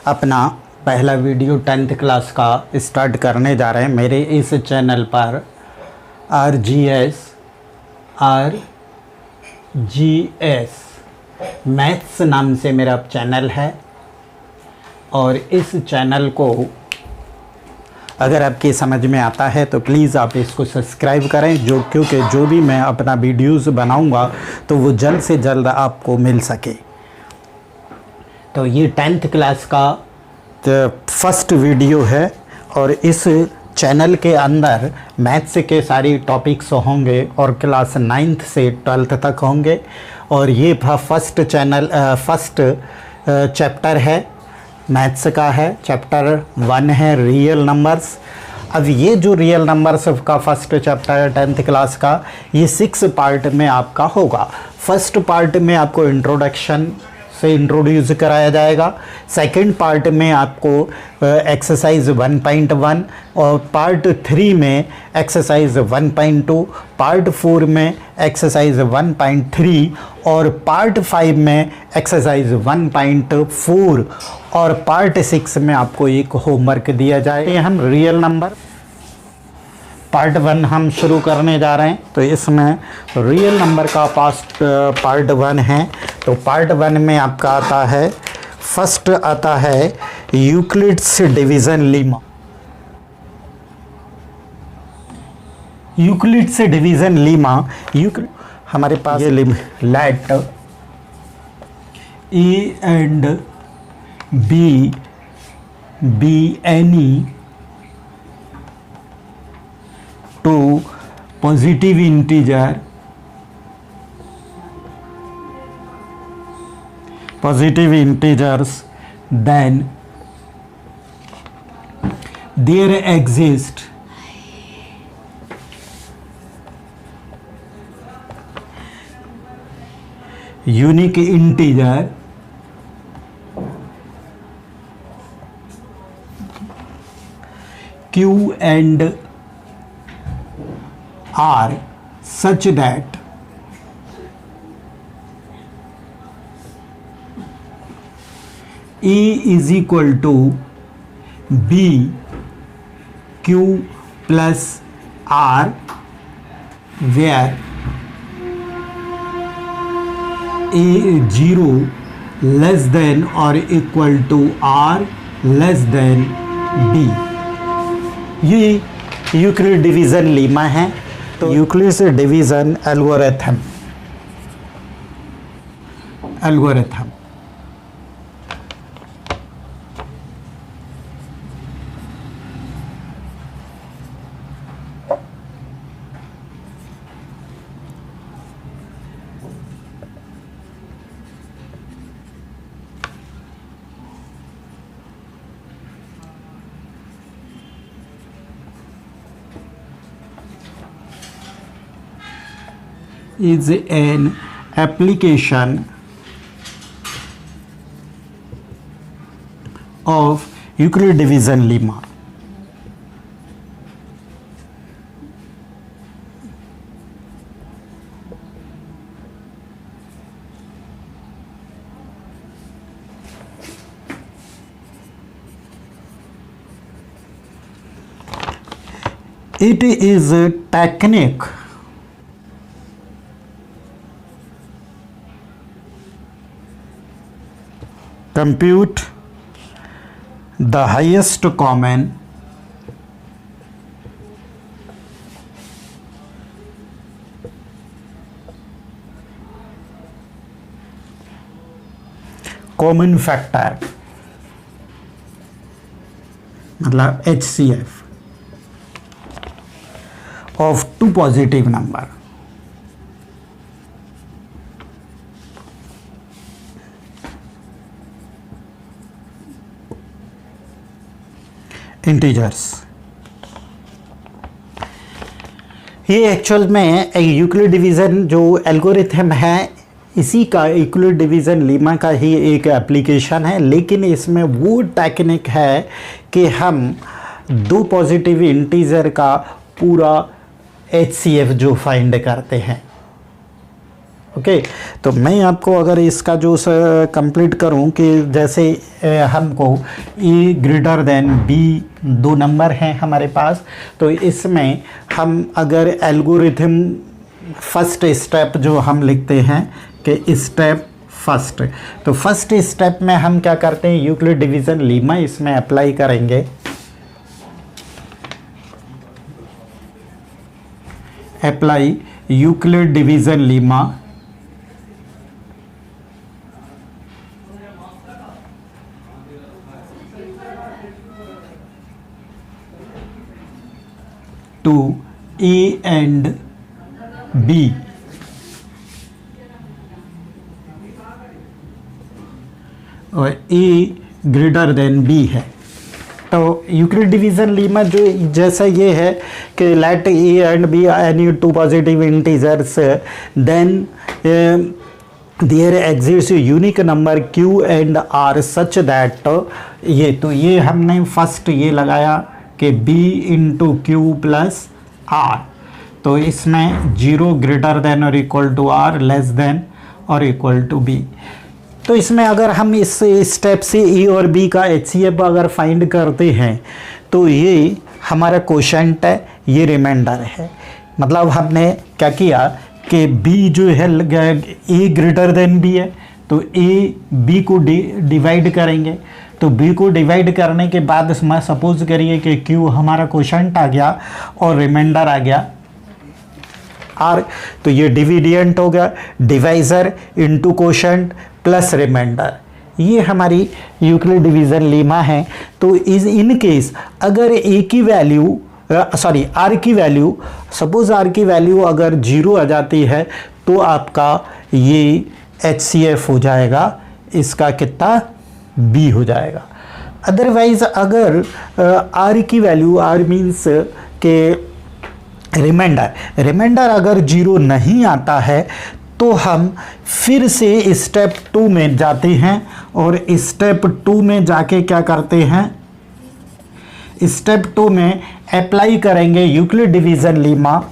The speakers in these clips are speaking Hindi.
अपना पहला वीडियो 10th क्लास का स्टार्ट करने जा रहे हैं। मेरे इस चैनल पर आर जी एस मैथ्स नाम से मेरा चैनल है और इस चैनल को अगर आपकी समझ में आता है तो प्लीज़ आप इसको सब्सक्राइब करें, क्योंकि जो भी मैं अपना वीडियोज़ बनाऊंगा तो वो जल्द से जल्द आपको मिल सके। तो ये 10th क्लास का फर्स्ट वीडियो है और इस चैनल के अंदर मैथ्स के सारी टॉपिक्स होंगे और क्लास 9th से 12th तक होंगे। और ये फर्स्ट चैप्टर है मैथ्स का है, चैप्टर 1 है रियल नंबर्स। अब ये जो रियल नंबर्स का फर्स्ट चैप्टर है 10th क्लास का, ये 6 पार्ट में आपका होगा। फर्स्ट पार्ट में आपको इंट्रोडक्शन से इंट्रोड्यूस कराया जाएगा। सेकंड पार्ट में आपको एक्सरसाइज 1.1 और पार्ट 3 में एक्सरसाइज 1.2, पार्ट 4 में एक्सरसाइज 1.3 और पार्ट 5 में एक्सरसाइज 1.4 और पार्ट 6 में आपको एक होमवर्क दिया जाए। हम रियल नंबर पार्ट 1 हम शुरू करने जा रहे हैं। तो इसमें रियल नंबर का पार्ट 1 है। तो पार्ट 1 में आपका आता है, फर्स्ट आता है Euclid's division lemma. Euclid's division lemma हमारे पास ये let a and b any to positive integers, then there exist unique integer q and r such that a is equal to b q plus r, where a 0 less than or equal to r less than b। ये यूक्लिड डिवीज़न लीमा है। तो Euclid's division algorithm is an application of Euclid division lemma। It is a technique compute the highest common factor, मतलब HCF of two positive number। Integers, ये एक्चुअल में यूक्लिड डिवीज़न जो एल्गोरिथम है इसी का यूक्लिड डिवीज़न लीमा का ही एक एप्लीकेशन है। लेकिन इसमें वो टेक्निक है कि हम दो पॉजिटिव इंटीजर का पूरा HCF जो फाइंड करते हैं ओके। तो मैं आपको अगर इसका जो कंप्लीट करूं कि जैसे हमको ए ग्रेटर देन बी दो नंबर हैं हमारे पास, तो इसमें हम अगर एल्गोरिथम फर्स्ट स्टेप जो हम लिखते हैं कि स्टेप फर्स्ट, तो फर्स्ट स्टेप में हम क्या करते हैं, यूक्लिड डिवीज़न लीमा इसमें अप्लाई करेंगे। Apply Euclid division lemma to a and b. और ए ग्रेटर देन बी है। तो यूक्लिड डिवीज़न लीमा जो जैसा ये है कि let a and b any two positive integers then there exist unique number q and r such that, ये तो ये हमने फर्स्ट ये लगाया कि b into q plus r, तो इसमें 0 ग्रेटर देन और equal to r, less than और इक्वल टू b। तो इसमें अगर हम इस स्टेप से ए और बी का HCF अगर फाइंड करते हैं तो ये हमारा क्वोशंट है, ये रिमाइंडर है। मतलब हमने क्या किया कि बी जो है ए ग्रेटर देन बी है, तो ए बी को डिवाइड करेंगे। तो बी को डिवाइड करने के बाद इसमें सपोज करिए कि क्यू हमारा क्वोशंट आ गया और रिमाइंडर आ गया आर, तो ये डिविडेंट हो गया, divisor into quotient plus remainder, ये हमारी यूक्लिड डिवीज़न लीमा है। तो इस इन केस अगर ए की वैल्यू सॉरी आर की वैल्यू, सपोज आर की वैल्यू अगर 0 आ जाती है तो आपका ये HCF हो जाएगा, इसका कितना B हो जाएगा। अदरवाइज अगर आर की वैल्यू, आर मीन्स के रिमाइंडर अगर 0 नहीं आता है तो हम फिर से स्टेप 2 में जाते हैं और स्टेप 2 में जाके क्या करते हैं, स्टेप 2 में अप्लाई करेंगे Euclid division lemma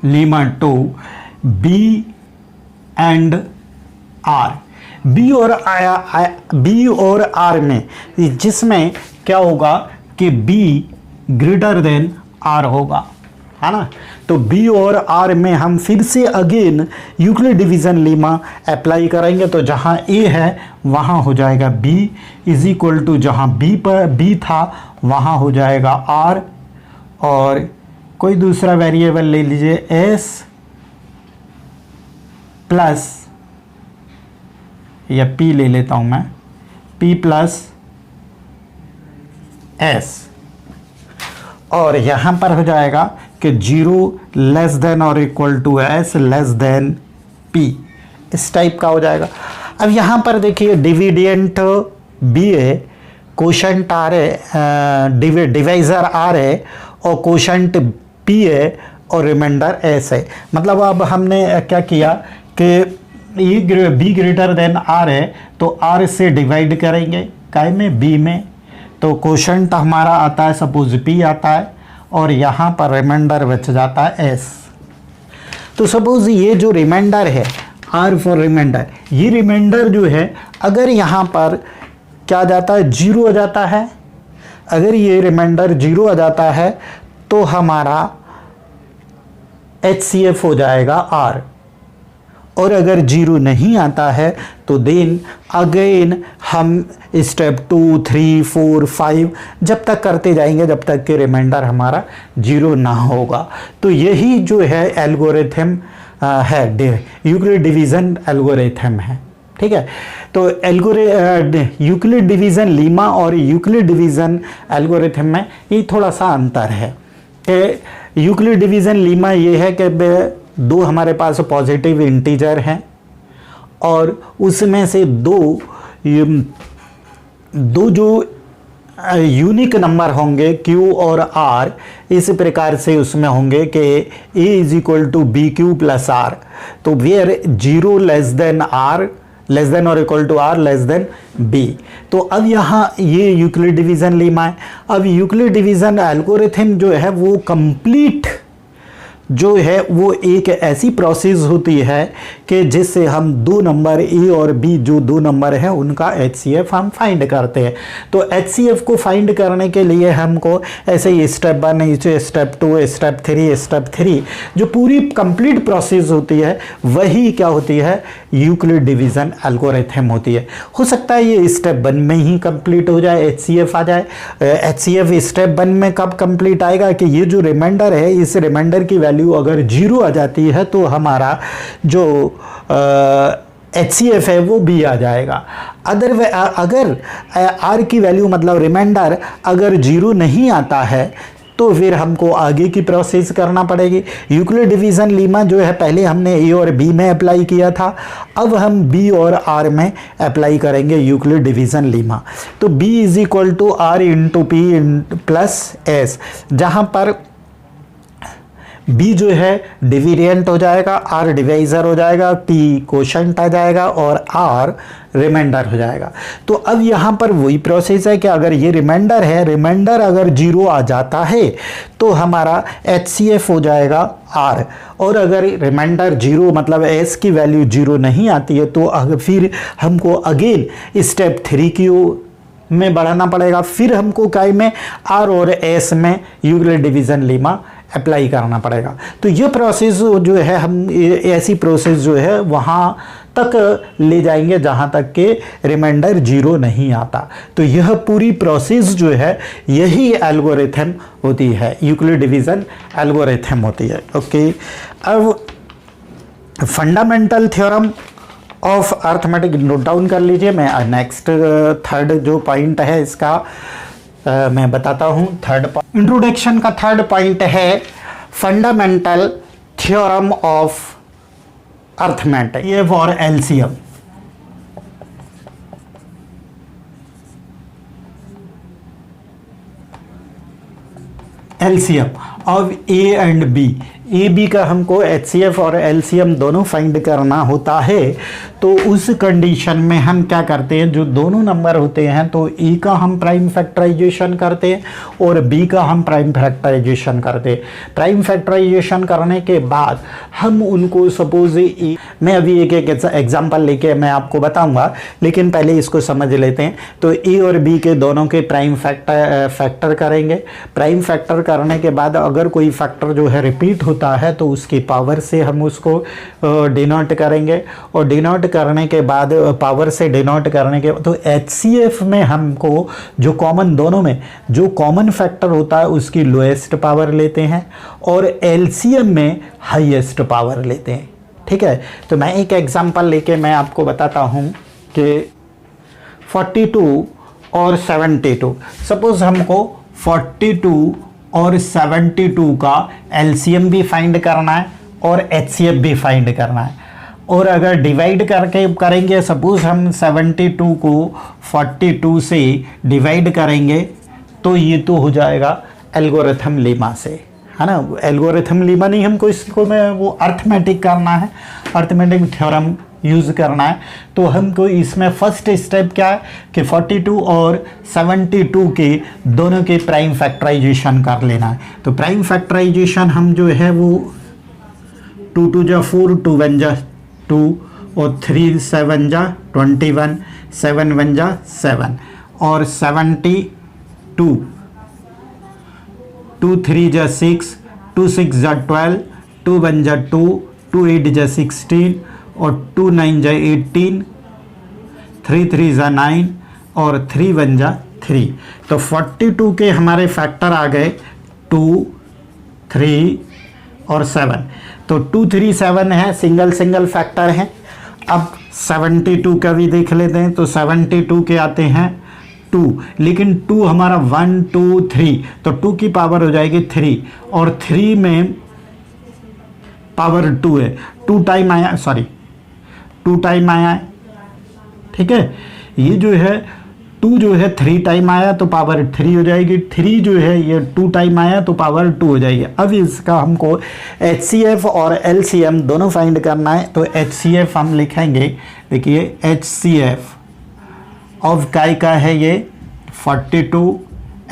lemma to b and r, b और आर में, जिसमें क्या होगा कि बी ग्रेटर देन आर होगा, है ना। तो बी और आर में हम फिर से again Euclid division Lima apply करेंगे। तो जहाँ ए है वहाँ हो जाएगा बी इज इक्वल टू, जहाँ बी पर बी था वहाँ हो जाएगा आर, और कोई दूसरा वेरिएबल ले लीजिए एस प्लस, या पी ले लेता हूँ मैं, पी प्लस एस, और यहाँ पर हो जाएगा कि 0 लेस देन और equal to s less than p, इस टाइप का हो जाएगा। अब यहाँ पर देखिए डिविडेंट बी है, क्वोशंट आर है, डिवाइजर आर है और क्वोशंट पी है और रिमाइंडर एस है। मतलब अब हमने क्या किया कि बी ग्रेटर देन आर है तो आर से डिवाइड करेंगे, काय में, बी में, तो क्वोशंट हमारा आता है सपोज पी आता है और यहाँ पर रिमाइंडर बच जाता है एस। तो सपोज ये जो रिमाइंडर है आर फॉर रिमाइंडर, ये रिमाइंडर जो है अगर यहाँ पर क्या जाता है 0 आ जाता है, अगर ये रिमाइंडर 0 आ जाता है तो हमारा HCF हो जाएगा R, और अगर 0 नहीं आता है तो देन अगेन हम स्टेप 2, 3, 4, 5 जब तक करते जाएंगे जब तक कि रिमाइंडर हमारा 0 ना होगा। तो यही जो है एल्गोरिथम है, यूक्लिड डिवीज़न एल्गोरिथम है, ठीक है। तो यूक्लिड डिवीज़न लीमा और यूक्लिड डिवीज़न एल्गोरिथम में ये थोड़ा सा अंतर है कि यूक्लिड डिवीज़न लीमा ये है कि दो हमारे पास पॉजिटिव इंटीजर हैं और उसमें से दो जो यूनिक नंबर होंगे Q और R, इस प्रकार से उसमें होंगे कि A is equal to B Q plus R, तो where 0 less than R less than और equal to R less than B। तो अब यहाँ ये यूक्लिड डिवीज़न लेमा है। अब यूक्लिड डिवीज़न एल्गोरिथम जो है वो कंप्लीट जो है वो एक ऐसी प्रोसेस होती है कि जिससे हम दो नंबर ए और बी जो दो नंबर हैं उनका HCF हम फाइंड करते हैं। तो HCF को फाइंड करने के लिए हमको ऐसे ही स्टेप 1, स्टेप 2, स्टेप 3 जो पूरी कंप्लीट प्रोसेस होती है वही क्या होती है, यूक्लिड डिवीज़न एल्गोरिथम होती है। हो सकता है ये स्टेप 1 में ही कंप्लीट हो जाए, HCF आ जाए। HCF स्टेप 1 में कब कंप्लीट आएगा कि ये जो रिमाइंडर है, इस रिमाइंडर की वैल्यू अगर 0 आ जाती है तो हमारा जो HCF है वो भी आ जाएगा। अगर R की वैल्यू मतलब रिमाइंडर अगर 0 नहीं आता है तो फिर हमको आगे की प्रोसेस करना पड़ेगी। यूक्लिड डिवीज़न लीमा जो है पहले हमने A और B में अप्लाई किया था, अब हम B और R में अप्लाई करेंगे यूक्लिड डिवीज़न लीमा। तो B is equal to R into P plus S, जहाँ पर B जो है डिविडेंट हो जाएगा, R डिवाइज़र हो जाएगा, P कोशंट आ जाएगा और R रिमाइंडर हो जाएगा। तो अब यहाँ पर वही प्रोसेस है कि अगर ये रिमाइंडर है, रिमाइंडर अगर 0 आ जाता है तो हमारा HCF हो जाएगा R, और अगर रिमाइंडर 0 मतलब S की वैल्यू 0 नहीं आती है तो फिर हमको अगेन स्टेप 3 की में बढ़ाना पड़ेगा। फिर हमको काय में R और S में यूक्लिड डिवीज़न लीमा अप्लाई करना पड़ेगा। तो ये प्रोसेस जो है हम ऐसी प्रोसेस जो है वहाँ तक ले जाएंगे जहाँ तक के रिमाइंडर 0 नहीं आता। तो यह पूरी प्रोसेस जो है यही एल्गोरिथम होती है, यूक्लिड डिवीज़न एल्गोरिथम होती है। ओके, अब fundamental theorem of arithmetic note down कर लीजिए। मैं नेक्स्ट थर्ड जो पॉइंट है इसका मैं बताता हूँ। थर्ड इंट्रोडक्शन का थर्ड पॉइंट है फंडामेंटल थ्योरम ऑफ अर्थमेटिक, ये for LCM. LCM of a and b, a b का हमको HCF और LCM दोनों फाइंड करना होता है। तो उस कंडीशन में हम क्या करते हैं, जो दोनों नंबर होते हैं तो E का हम प्राइम फैक्टराइजेशन करते हैं और B का हम प्राइम फैक्टराइजेशन करते हैं। प्राइम फैक्टराइजेशन करने के बाद हम उनको सपोज मैं अभी एक एग्जांपल लेके मैं आपको बताऊंगा, लेकिन पहले इसको समझ लेते हैं। तो A और B के दोनों के प्राइम फैक्टर करेंगे। प्राइम फैक्टर करने के बाद अगर कोई फैक्टर जो है रिपीट होता है तो उसकी पावर से हम उसको डिनोट करेंगे, और डिनोट करने के बाद पावर से डिनोट करने के तो HCF में हमको जो कॉमन दोनों में जो कॉमन फैक्टर होता है उसकी लोएस्ट पावर लेते हैं और LCM में हाईएस्ट पावर लेते हैं। ठीक है, तो मैं एक एग्जांपल लेके मैं आपको बताता हूँ कि 42 और 72, सपोज हमको 42 और 72 का LCM भी फाइंड करना है और HCF भी फाइंड करना है। और अगर डिवाइड करके करेंगे, सपोज हम 72 को 42 से डिवाइड करेंगे तो ये तो हो जाएगा एल्गोरिथम लीमा से, है ना। एल्गोरिथम लीमा नहीं, हमको इसको में वो अर्थमेटिक करना है, अर्थमेटिक थ्योरम यूज़ करना है। तो हमको इसमें फर्स्ट स्टेप क्या है कि 42 और 72 के दोनों के प्राइम फैक्टराइजेशन कर लेना है। तो प्राइम फैक्टराइजेशन हम जो है वो 2 2 जा 4, 2 1 जा 2 और 3 7 जा 21, 7 1 जा 7 और 72, 2 3 जा 6, 2 6 जा 12, 2 1 जा 2, 2 8 जा 16 और 2 9 जा 18, 3 3 जा 9 और 3 1 जा 3। तो 42 के हमारे फैक्टर आ गए 2 3 और 7। तो 2 3 7 है, सिंगल सिंगल फैक्टर हैं। अब 72 का भी देख लेते हैं। तो 72 के आते हैं 2, लेकिन 2 हमारा 1 2 3, तो 2 की पावर हो जाएगी 3 और 3 में पावर 2 है, 2 टाइम आया, सॉरी 2 टाइम आया है। ठीक है, ये जो है 2 जो है 3 टाइम आया तो पावर 3 हो जाएगी, 3 जो है ये 2 टाइम आया तो पावर 2 हो जाएगी। अब इसका हमको HCF और LCM दोनों फाइंड करना है। तो HCF हम लिखेंगे, देखिए HCF ऑफ काय का है ये 42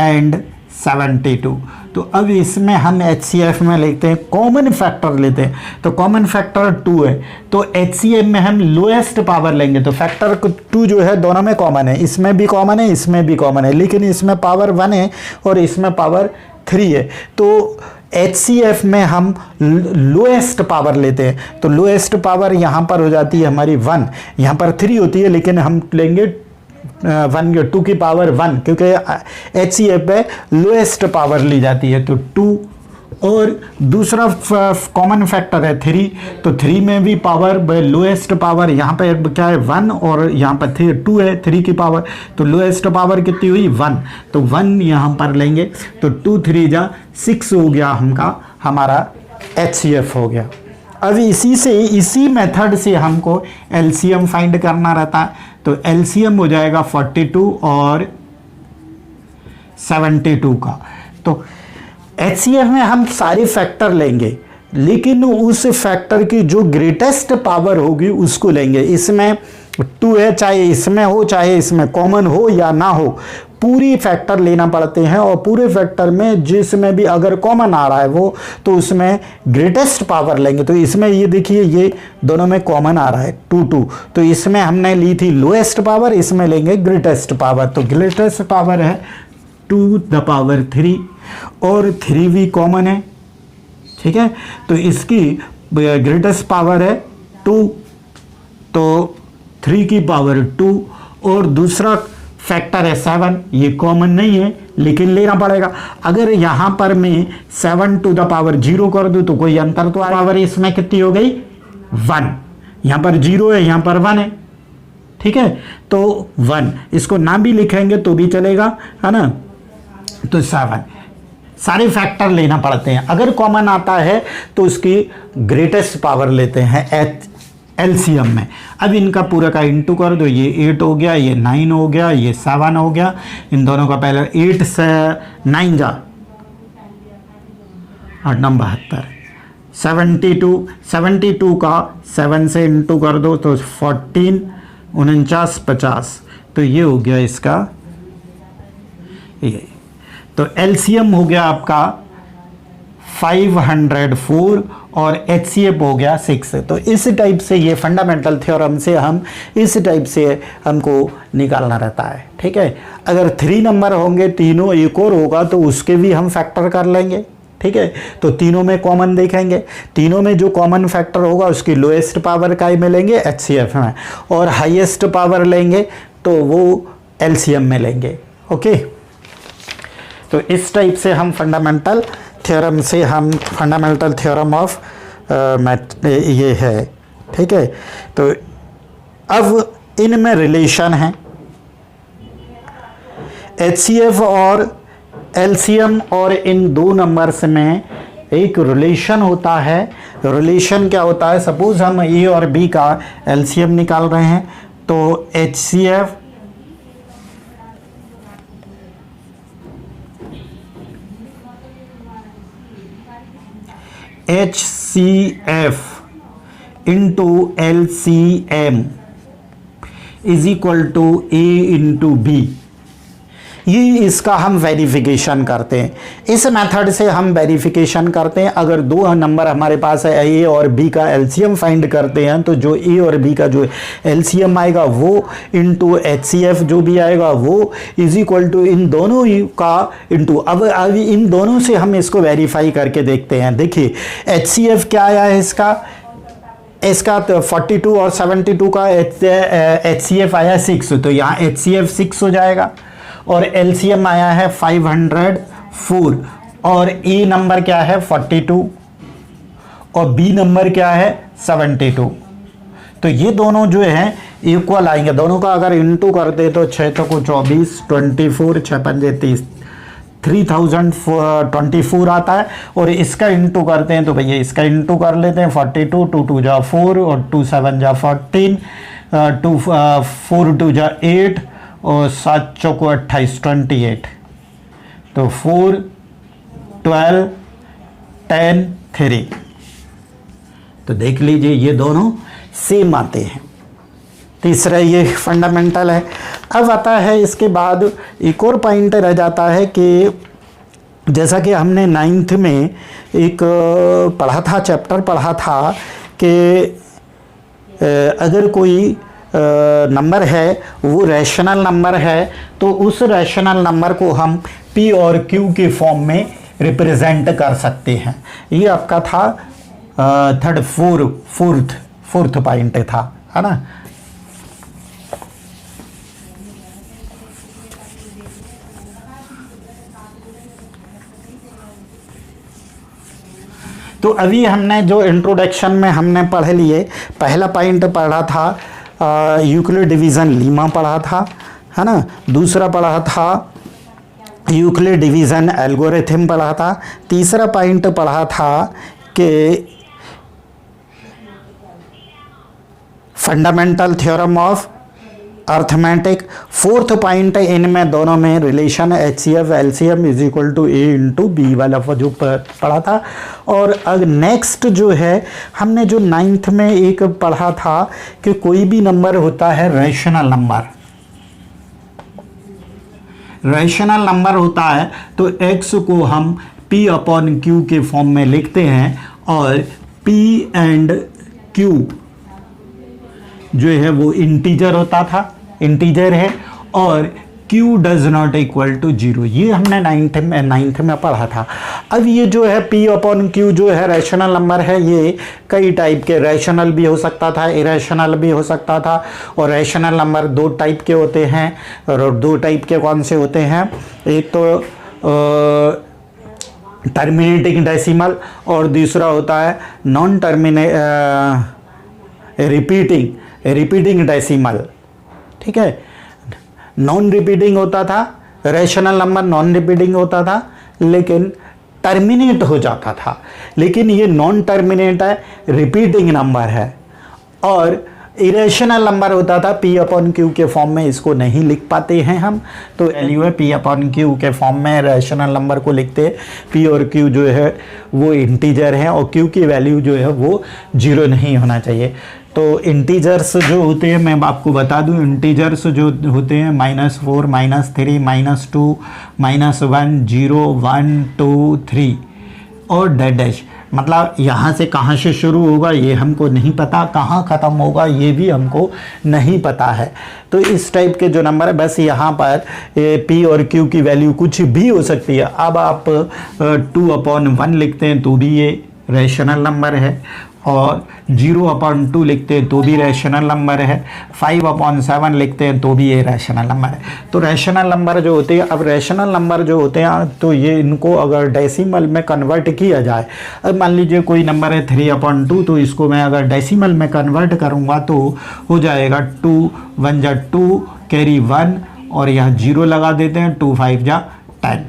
एंड 72। तो अब इसमें हम HCF में लिखते हैं, कॉमन फैक्टर लेते हैं, तो कॉमन फैक्टर 2 है, तो HCF में हम लोएस्ट पावर लेंगे। तो फैक्टर 2 जो है दोनों में कॉमन है, इसमें भी कॉमन है, इसमें भी कॉमन है, लेकिन इसमें पावर 1 है और इसमें पावर 3 है। तो HCF में हम लोएस्ट पावर लेते हैं, तो लोएस्ट पावर यहाँ पर हो जाती है हमारी 1, यहाँ पर 3 होती है, लेकिन हम लेंगे 2 की पावर 1, क्योंकि HCF पे लोएस्ट पावर ली जाती है, तो 2। और दूसरा कॉमन फैक्टर है 3, तो 3 में भी पावर लोएस्ट पावर यहाँ पे क्या है 1 और यहाँ पर 2 है 3 की पावर, तो लोएस्ट पावर कितनी हुई 1, तो 1 यहाँ पर लेंगे, तो 2 3 जा 6 हो गया हमारा HCF हो गया। अब इसी मेथड से हमको LCM फाइंड करना रहता है, तो LCM हो जाएगा 42 और 72 का। तो HCF में हम सारे फैक्टर लेंगे, लेकिन उस फैक्टर की जो ग्रेटेस्ट पावर होगी उसको लेंगे। इसमें 2 है, चाहे इसमें हो चाहे इसमें कॉमन हो या ना हो, पूरी फैक्टर लेना पड़ते हैं, और पूरे फैक्टर में जिसमें भी अगर कॉमन आ रहा है वो, तो उसमें ग्रेटेस्ट पावर लेंगे। तो इसमें ये देखिए ये दोनों में कॉमन आ रहा है 2 2, तो इसमें हमने ली थी लोएस्ट पावर, इसमें लेंगे ग्रेटेस्ट पावर, तो ग्रेटेस्ट पावर है 2 द पावर 3 और 3 भी कॉमन है, ठीक है। तो इसकी ग्रेटेस्ट पावर है 2, तो 3 की पावर 2, और दूसरा फैक्टर है 7, ये कॉमन नहीं है लेकिन लेना पड़ेगा। अगर यहाँ पर मैं 7 टू द पावर 0 कर दूँ तो कोई अंतर तो पावर इसमें कितनी हो गई 1, यहाँ पर 0 है यहाँ पर 1 है, ठीक है, तो 1 इसको ना भी लिखेंगे तो भी चलेगा, है ना। तो 7 सारे फैक्टर लेना पड़ते हैं, अगर कॉमन आता है तो उसकी ग्रेटेस्ट पावर लेते हैं LCM में। अब इनका पूरा का इंटू कर दो, ये 8 हो गया, ये 9 हो गया, ये 7 हो गया, इन दोनों का पहले 8 से 9 जा 8 9 72, 72 का 7 से इंटू कर दो तो 14 49 50, तो ये हो गया इसका ये। तो LCM हो गया आपका 504 और HCF हो गया 6। तो इस टाइप से ये फंडामेंटल थ्योरम से हम इस टाइप से हमको निकालना रहता है, ठीक है। अगर 3 नंबर होंगे तीनों, एक और होगा तो उसके भी हम फैक्टर कर लेंगे, ठीक है। तो तीनों में कॉमन देखेंगे, तीनों में जो कॉमन फैक्टर होगा उसकी लोएस्ट पावर काय में लेंगे HCF में, और हाईएस्ट पावर लेंगे तो वो LCM में लेंगे, ओके। तो इस टाइप से हम फंडामेंटल थ्योरम ऑफ मैथ ये है, ठीक है। तो अब इनमें रिलेशन है, HCF और LCM और इन 2 नंबर्स में एक रिलेशन होता है। रिलेशन क्या होता है, सपोज हम A और B का LCM निकाल रहे हैं, तो HCF into LCM is equal to A into B। ये इसका हम वेरिफिकेशन करते हैं, इस मेथड से हम वेरिफिकेशन करते हैं। अगर 2 नंबर हमारे पास है, A और B का LCM फाइंड करते हैं, तो जो A और B का जो LCM आएगा वो इंटू HCF जो भी आएगा वो इज इक्वल टू इन दोनों का इंटू। अब इन दोनों से हम इसको वेरीफाई करके देखते हैं। देखिए HCF क्या आया है इसका तो 42 और 72 का HCF आया 6, तो यहाँ HCF 6 हो जाएगा, और LCM आया है 504, और A नंबर क्या है 42 और B नंबर क्या है 72। तो ये दोनों जो हैं इक्वल आएंगे, दोनों का अगर इंटू करते तो 6 तो को 24, 24 6 पंजे 30, 3024 आता है। और इसका इंटू करते हैं तो भैया इसका इंटू कर लेते हैं, 42 2 2 जा 4 और 2 7 जा 14, 2 4 2 जा 8 और 7 चौको 28 28, तो 4 12 10 3। तो देख लीजिए ये दोनों सेम आते हैं। तीसरा ये फंडामेंटल है। अब आता है इसके बाद एक और पॉइंट रह जाता है कि जैसा कि हमने 9th में एक पढ़ा था, चैप्टर पढ़ा था कि अगर कोई नंबर है वो रैशनल नंबर है तो उस रैशनल नंबर को हम P और Q के फॉर्म में रिप्रेजेंट कर सकते हैं। ये आपका था फोर्थ पॉइंट था, है ना। तो अभी हमने जो इंट्रोडक्शन में हमने पढ़ लिए, पहला पॉइंट पढ़ा था यूक्लिड डिवीज़न लीमा पढ़ा था, है ना। दूसरा पढ़ा था यूक्लिड डिवीज़न एल्गोरिथम पढ़ा था। तीसरा पॉइंट पढ़ा था कि fundamental theorem of arithmetic. Fourth point इनमें दोनों में relation HCF LCM is equal to A into b वाला जो पढ़ा था। और अब नेक्स्ट जो है हमने जो 9th में एक पढ़ा था कि कोई भी नंबर होता है रैशनल नंबर, रैशनल नंबर होता है तो x को हम P अपॉन Q के फॉर्म में लिखते हैं और P एंड Q जो है वो इंटीजर होता था, इंटीजर है, और Q does not equal to 0। ये हमने 9th में पढ़ा था। अब ये जो है P अपॉन Q जो है रैशनल नंबर है, ये कई टाइप के, रैशनल भी हो सकता था, इरेशनल भी हो सकता था। और रैशनल नंबर 2 टाइप के होते हैं, और 2 टाइप के कौन से होते हैं, एक तो टर्मिनेटिंग डेसिमल और दूसरा होता है नॉन रिपीटिंग डेसिमल। ठीक है, नॉन रिपीटिंग होता था, रैशनल नंबर नॉन रिपीटिंग होता था लेकिन टर्मिनेट हो जाता था। लेकिन ये नॉन टर्मिनेट है, रिपीटिंग नंबर है। और इरेशनल नंबर होता था P अपॉन Q के फॉर्म में, इसको नहीं लिख पाते हैं हम, तो वैल्यू है P अपॉन Q के फॉर्म में रैशनल नंबर को लिखते हैं। P और Q जो है वो इंटीजर हैं और Q की वैल्यू जो है वो 0 नहीं होना चाहिए। तो इंटीजर्स जो होते हैं मैं आपको बता दूं, इंटीजर्स जो होते हैं -4 -3 -2 -1 0 1 2 3 और डैश। मतलब यहाँ से कहाँ से शुरू होगा ये हमको नहीं पता, कहाँ ख़त्म होगा ये भी हमको नहीं पता है। तो इस टाइप के जो नंबर है, बस यहाँ पर P और Q की वैल्यू कुछ भी हो सकती है। अब आप 2 अपॉन 1 लिखते हैं तो भी ये रैशनल नंबर है, और 0 अपॉन 2 लिखते हैं तो भी रैशनल नंबर है, 5 अपॉन 7 लिखते हैं तो भी ये रैशनल नंबर है। तो रैशनल नंबर जो होते हैं, अब रैशनल नंबर जो होते हैं तो ये इनको अगर डेसिमल में कन्वर्ट किया जाए, अब मान लीजिए कोई नंबर है 3 अपॉन 2, तो इसको मैं अगर डेसिमल में कन्वर्ट करूँगा तो हो जाएगा 2 1 जा 2 कैरी 1 और यहाँ 0 लगा देते हैं, 2 5 जा 10।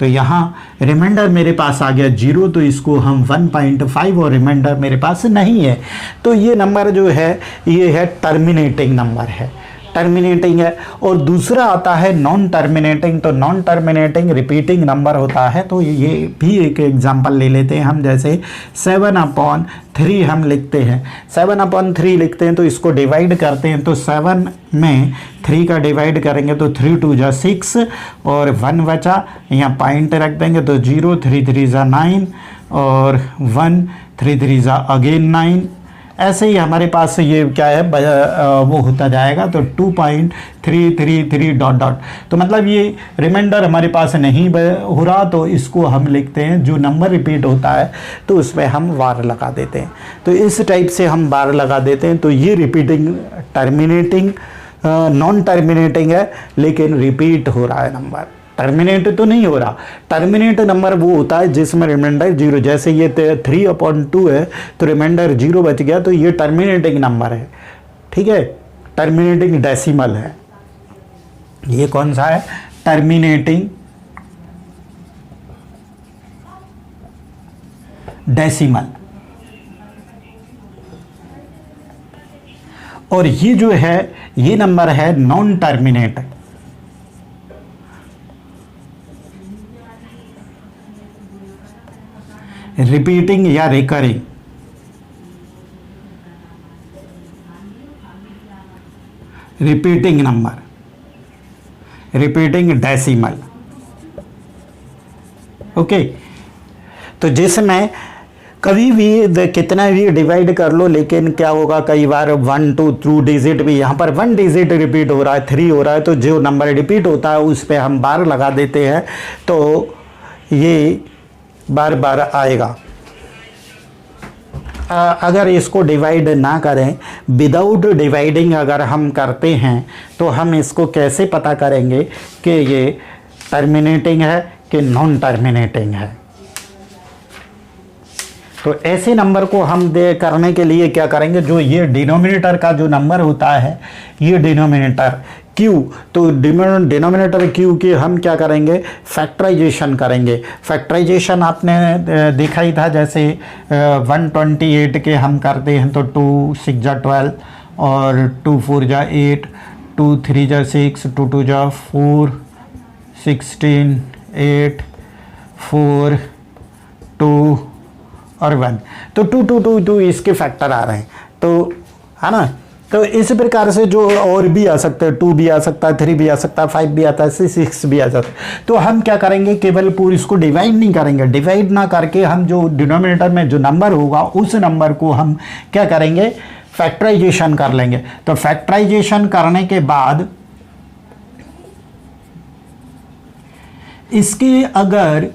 तो यहाँ रिमाइंडर मेरे पास आ गया 0, तो इसको हम 1.5 और रिमाइंडर मेरे पास नहीं है। तो ये नंबर जो है ये है टर्मिनेटिंग नंबर है, टर्मिनेटिंग है। और दूसरा आता है नॉन टर्मिनेटिंग। तो नॉन टर्मिनेटिंग रिपीटिंग नंबर होता है। तो ये भी एक एग्जांपल ले लेते हैं हम, जैसे 7 अपॉन 3 हम लिखते हैं, 7 अपॉन 3 लिखते हैं तो इसको डिवाइड करते हैं, तो 7 में 3 का डिवाइड करेंगे तो 3 2 जा 6 और 1 बचा, यहाँ पॉइंट रख देंगे तो 0 3 3 जा 9 और 1 3 3 जा अगेन 9। ऐसे ही हमारे पास ये क्या है वो होता जाएगा, तो 2.333 डॉट डॉट। तो मतलब ये रिमाइंडर हमारे पास नहीं हो रहा, तो इसको हम लिखते हैं, जो नंबर रिपीट होता है तो उसमें हम बार लगा देते हैं। तो इस टाइप से हम बार लगा देते हैं। तो ये रिपीटिंग टर्मिनेटिंग नॉन टर्मिनेटिंग है, लेकिन रिपीट हो रहा है नंबर, टर्मिनेट तो नहीं हो रहा। टर्मिनेट नंबर वो होता है जिसमें रिमाइंडर 0, जैसे ये 3 अपॉन 2 है तो रिमाइंडर 0 बच गया, तो ये टर्मिनेटिंग नंबर है। ठीक है, टर्मिनेटिंग डेसिमल है। ये कौन सा है? Terminating decimal. और ये जो है ये नंबर है नॉन टर्मिनेट, रिपीटिंग या recurring, repeating number, repeating decimal. Okay, तो जिसमें कभी भी कितना भी डिवाइड कर लो, लेकिन क्या होगा, कई बार 1 2 2 डिजिट भी, यहाँ पर 1 डिजिट रिपीट हो रहा है, 3 हो रहा है, तो जो नंबर रिपीट होता है उस पे हम बार लगा देते हैं, तो ये बार बार आएगा। अगर इसको डिवाइड ना करें, विदाउट डिवाइडिंग अगर हम करते हैं, तो हम इसको कैसे पता करेंगे कि ये टर्मिनेटिंग है कि नॉन टर्मिनेटिंग है। तो ऐसे नंबर को हम करने के लिए क्या करेंगे, जो ये डिनोमिनेटर का जो नंबर होता है, ये डिनोमिनेटर q, तो डिनोमिनेटर q की हम क्या करेंगे, फैक्टराइजेशन करेंगे। फैक्टराइजेशन आपने देखा ही था, जैसे 128 के हम करते हैं तो 2 6 जा 12 और 2 4 जा 8, 2 3 जा 6, 2 2 जा 4, 16 8 4 2 और 1, तो 2 2 2 2 इसके फैक्टर आ रहे हैं, तो है ना। तो इस प्रकार से जो और भी आ सकते हैं, 2 भी आ सकता है, 3 भी आ सकता है, 5 भी आता है, 6 भी आ जाता है। तो हम क्या करेंगे, केवल पूरी इसको डिवाइड नहीं करेंगे, डिवाइड ना करके हम जो डिनोमिनेटर में जो नंबर होगा उस नंबर को हम क्या करेंगे, फैक्टराइजेशन कर लेंगे। तो फैक्टराइजेशन करने के बाद इसके अगर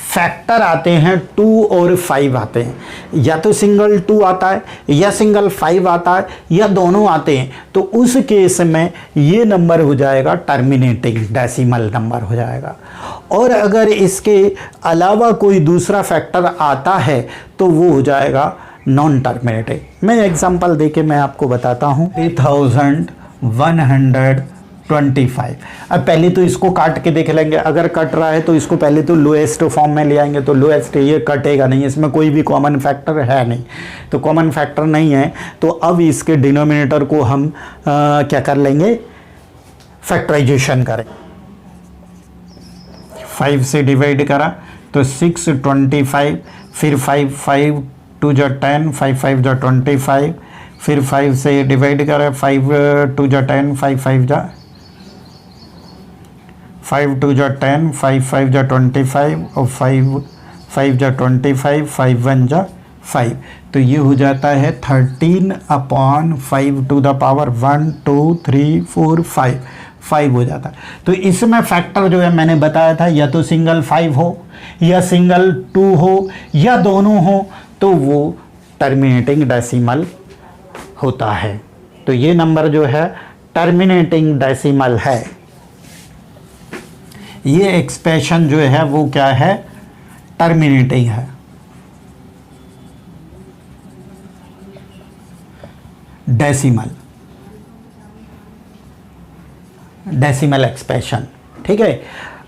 फैक्टर आते हैं 2 और 5 आते हैं, या तो सिंगल 2 आता है या सिंगल 5 आता है या दोनों आते हैं, तो उस केस में ये नंबर हो जाएगा टर्मिनेटिंग डेसिमल नंबर हो जाएगा। और अगर इसके अलावा कोई दूसरा फैक्टर आता है तो वो हो जाएगा नॉन टर्मिनेटिंग। मैं एग्जांपल देके मैं आपको बताता हूँ, 3125। अब पहले तो इसको काट के देख लेंगे, अगर कट रहा है तो इसको पहले तो लोएस्ट फॉर्म में ले आएंगे, तो लोएस्ट ये कटेगा नहीं, इसमें कोई भी कॉमन फैक्टर है नहीं, तो कॉमन फैक्टर नहीं है। तो अब इसके डिनोमिनेटर को हम क्या कर लेंगे, फैक्टराइजेशन करें। 5 से डिवाइड करा तो 625, फिर 5 5 2 जा 10, 5 5 जा 25, फिर 5 से डिवाइड करा, 5 2 जा 10, 5 5 जा 5 2 जा 10, 5 5 जा 25 और 5 5 जा 25, 5 1 जा 5, तो ये हो जाता है 13/5 टू द पावर 1 2 3 4 5 हो जाता है। तो इसमें फैक्टर जो है मैंने बताया था, या तो सिंगल 5 हो या सिंगल 2 हो या दोनों हो, तो वो टर्मिनेटिंग डेसिमल होता है। तो ये नंबर जो है टर्मिनेटिंग डेसिमल है। ये एक्सप्रेशन जो है वो क्या है, टर्मिनेटिंग है। डेसिमल एक्सप्रेशन, ठीक है।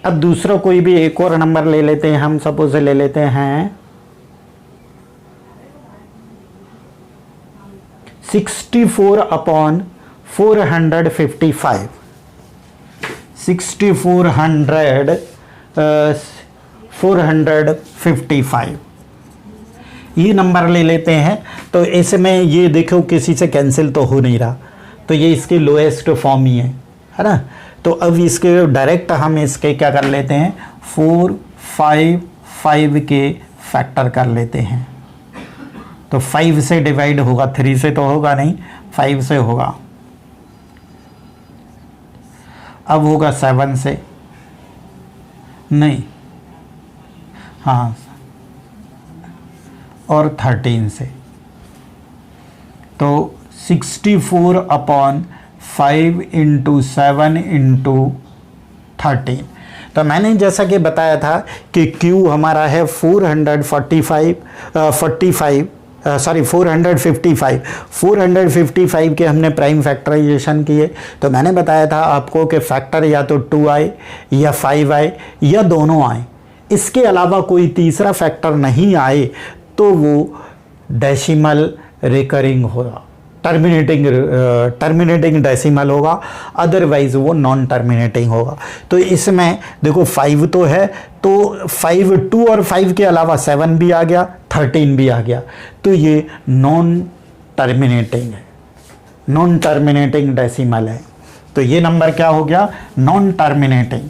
अब दूसरा कोई भी एक और नंबर ले लेते हैं, हम सपोज ले लेते हैं 64/455। 455 ये नंबर ले लेते हैं। तो इसमें ये देखो किसी से कैंसिल तो हो नहीं रहा, तो ये इसकी लोएस्ट फॉर्म ही है ना। तो अब इसके डायरेक्ट हम इसके क्या कर लेते हैं, 4 5 5 के फैक्टर कर लेते हैं। तो 5 से डिवाइड होगा, 3 से तो होगा नहीं, 5 से होगा। अब होगा 7 से नहीं, हाँ, और 13 से। तो 64/5 × 7 × 13। तो मैंने जैसा कि बताया था कि Q हमारा है 455 के हमने प्राइम फैक्टराइजेशन किए। तो मैंने बताया था आपको कि फैक्टर या तो 2 आए या 5 आए या दोनों आए, इसके अलावा कोई तीसरा फैक्टर नहीं आए तो वो डेसिमल रिकरिंग होगा। टर्मिनेटिंग डेसिमल होगा, अदरवाइज वो नॉन टर्मिनेटिंग होगा। तो इसमें देखो 5 तो है, तो 5 2 और 5 के अलावा 7 भी आ गया, 13 भी आ गया, तो ये नॉन टर्मिनेटिंग है, नॉन टर्मिनेटिंग डेसिमल है। तो ये नंबर क्या हो गया? Non terminating.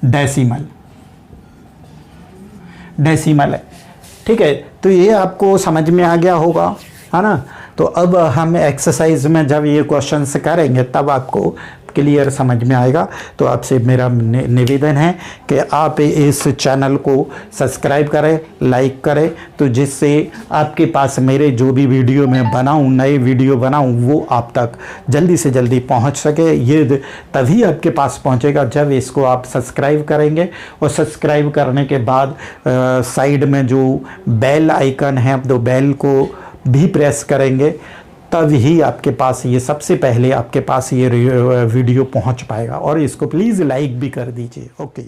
डेसिमल है, ठीक है। तो ये आपको समझ में आ गया होगा, है ना। तो अब हम एक्सरसाइज में जब ये क्वेश्चंस करेंगे तब आपको क्लियर समझ में आएगा। तो आपसे मेरा निवेदन है कि आप इस चैनल को सब्सक्राइब करें, लाइक करें, तो जिससे आपके पास मेरे जो भी वीडियो मैं बनाऊं, नए वीडियो बनाऊं, वो आप तक जल्दी से जल्दी पहुंच सके। ये तभी आपके पास पहुंचेगा जब इसको आप सब्सक्राइब करेंगे, और सब्सक्राइब करने के बाद साइड में जो बेल आइकन है, तो बेल को भी प्रेस करेंगे, तब ही आपके पास ये सबसे पहले आपके पास ये वीडियो पहुंच पाएगा। और इसको प्लीज़ लाइक भी कर दीजिए। ओके।